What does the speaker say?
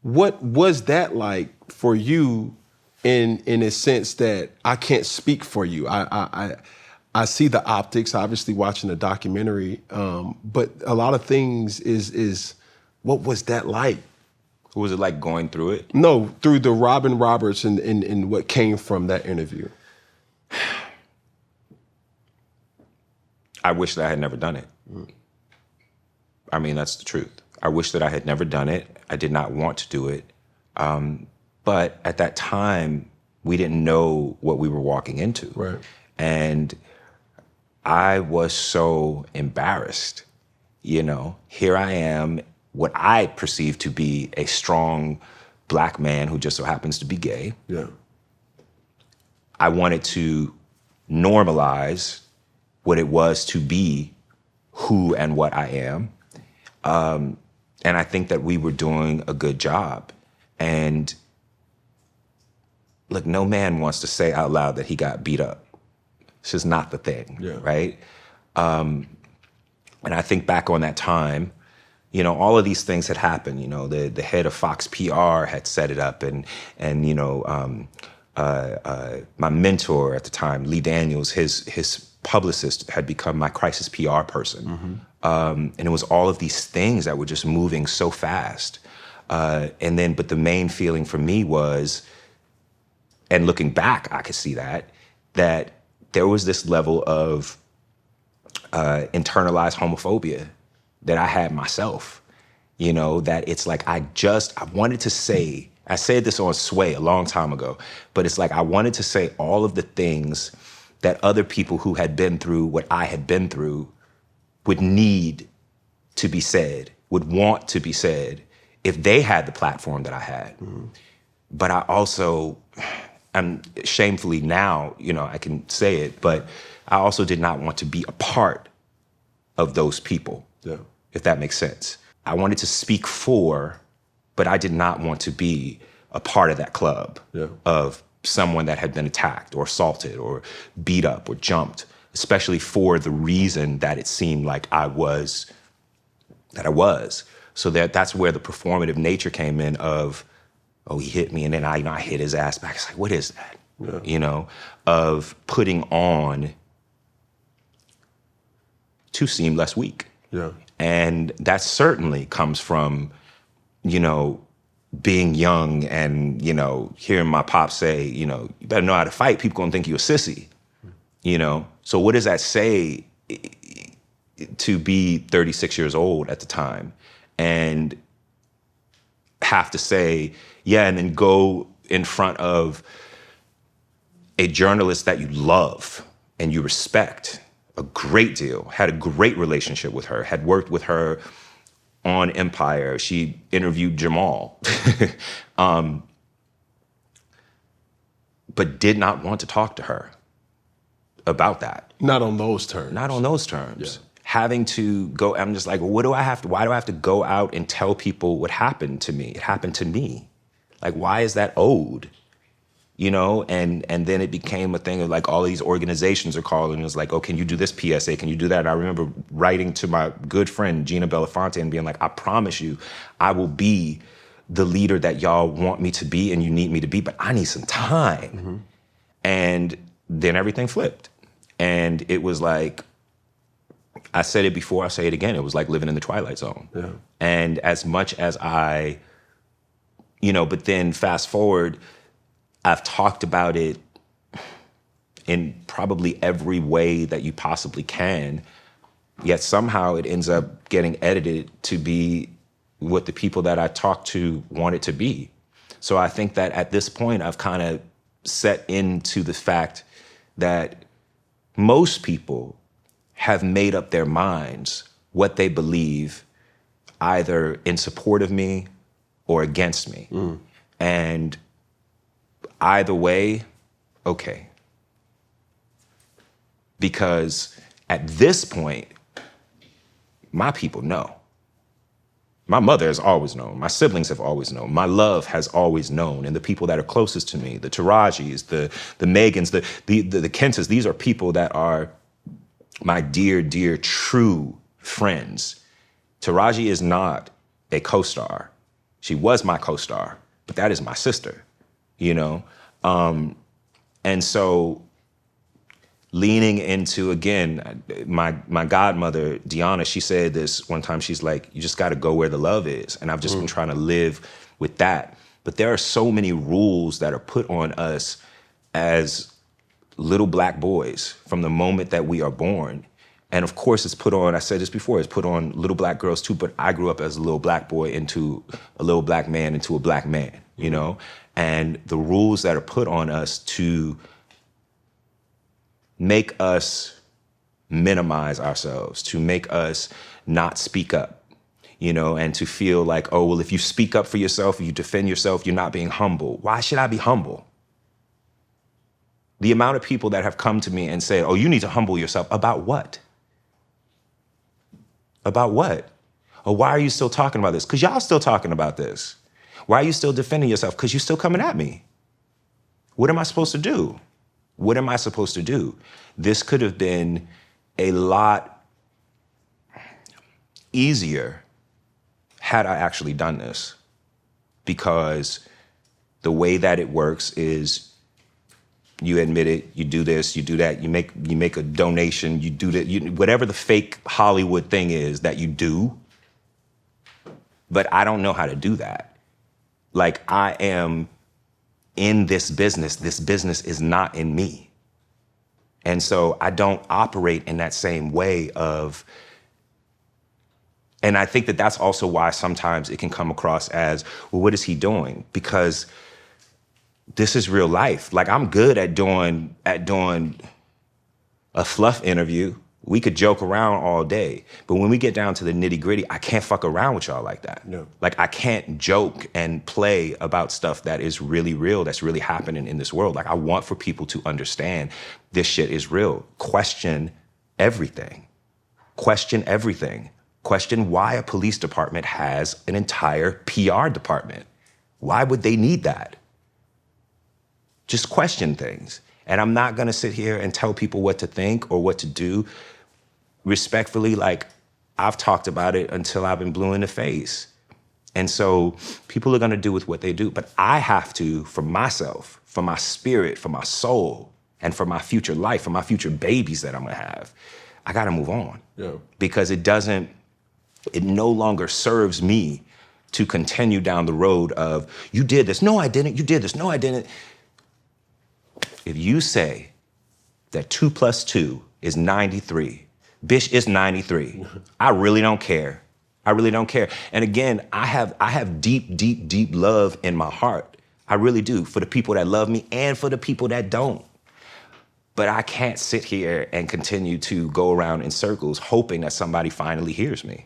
What was that like for you in a sense that I can't speak for you? I see the optics, obviously watching the documentary, but a lot of things is what was that like? What was it like going through it? No, through the Robin Roberts and what came from that interview. I wish that I had never done it. I mean, that's the truth. I wish that I had never done it. I did not want to do it. But at that time, we didn't know what we were walking into. Right. And I was so embarrassed. You know, here I am, what I perceive to be a strong Black man who just so happens to be gay. Yeah. I wanted to normalize what it was to be who and what I am. And I think that we were doing a good job. And look, no man wants to say out loud that he got beat up. It's just not the thing, right? And I think back on that time, you know, all of these things had happened. You know, the head of Fox PR had set it up, and you know, my mentor at the time, Lee Daniels, his publicist had become my crisis PR person. And it was all of these things that were just moving so fast. But the main feeling for me was, and looking back, I could see that there was this level of internalized homophobia that I had myself. You know, that it's like I wanted to say, I said this on Sway a long time ago, but it's like I wanted to say all of the things that other people who had been through what I had been through would need to be said, would want to be said if they had the platform that I had. But I also, and shamefully now, you know, I can say it, but I also did not want to be a part of those people, if that makes sense. I wanted to speak for, but I did not want to be a part of that club of someone that had been attacked or assaulted or beat up or jumped, especially for the reason that it seemed like I was. So that's where the performative nature came in of, oh, he hit me, and then I hit his ass back. It's like, what is that? You know, of putting on to seem less weak. And that certainly comes from, you know, being young and, you know, hearing my pop say, you know, you better know how to fight. People gonna think you're a sissy, you know? So what does that say to be 36 years old at the time and have to say, yeah, and then go in front of a journalist that you love and you respect a great deal, had a great relationship with her, had worked with her on Empire. She interviewed Jamal, but did not want to talk to her about that. Not on those terms. Not on those terms. Having to go, I'm just like, why do I have to go out and tell people what happened to me? It happened to me. Like, why is that owed? You know, and then it became a thing of like all these organizations are calling. It was like, oh, can you do this PSA? Can you do that? And I remember writing to my good friend, Gina Belafonte, and being like, I promise you, I will be the leader that y'all want me to be and you need me to be, but I need some time. And then everything flipped. And it was like, I said it before, I'll say it again. It was like living in the Twilight Zone. And as much as I, you know, but then fast forward, I've talked about it in probably every way that you possibly can, yet somehow it ends up getting edited to be what the people that I talk to want it to be. So I think that at this point, I've kind of set into the fact that most people have made up their minds what they believe, either in support of me or against me. And either way, okay. Because at this point, my people know. My mother has always known. My siblings have always known. My love has always known. And the people that are closest to me, the Tarajis, the Megans, the Kentas, these are people that are my dear, dear, true friends. Taraji is not a co-star. She was my co-star, but that is my sister, you know? And so leaning into, again, my godmother, Deanna, she said this one time, she's like, you just gotta go where the love is. And I've just been trying to live with that. But there are so many rules that are put on us as little Black boys from the moment that we are born. And of course it's put on, I said this before, it's put on little Black girls too, but I grew up as a little Black boy into a little Black man into a Black man, you know? And the rules that are put on us to make us minimize ourselves, to make us not speak up, you know, and to feel like, oh, well, if you speak up for yourself, if you defend yourself, you're not being humble. Why should I be humble? The amount of people that have come to me and said, oh, you need to humble yourself. About what? About what? Or why are you still talking about this? Because y'all still talking about this. Why are you still defending yourself? Because you're still coming at me. What am I supposed to do? What am I supposed to do? This could have been a lot easier had I actually done this, because the way that it works is you admit it, you do this, you do that, you make a donation, you do that, whatever the fake Hollywood thing is that you do. But I don't know how to do that. Like, I am in this business is not in me. And so I don't operate in that same way of, and I think that that's also why sometimes it can come across as, well, what is he doing? Because this is real life. Like, I'm good at doing a fluff interview. We could joke around all day, but when we get down to the nitty gritty, I can't fuck around with y'all like that. No. Like, I can't joke and play about stuff that is really real, that's really happening in this world. Like, I want for people to understand this shit is real. Question everything. Question everything. Question why a police department has an entire PR department. Why would they need that? Just question things. And I'm not gonna sit here and tell people what to think or what to do. Respectfully, like, I've talked about it until I've been blue in the face. And so people are gonna do with what they do, but I have to, for myself, for my spirit, for my soul, and for my future life, for my future babies that I'm gonna have, I gotta move on. Yeah. Because it no longer serves me to continue down the road of, you did this, no I didn't, you did this, no I didn't. If you say that 2 + 2 is 93, bitch, it's 93. I really don't care. I really don't care. And again, I have deep, deep, deep love in my heart. I really do, for the people that love me and for the people that don't. But I can't sit here and continue to go around in circles hoping that somebody finally hears me.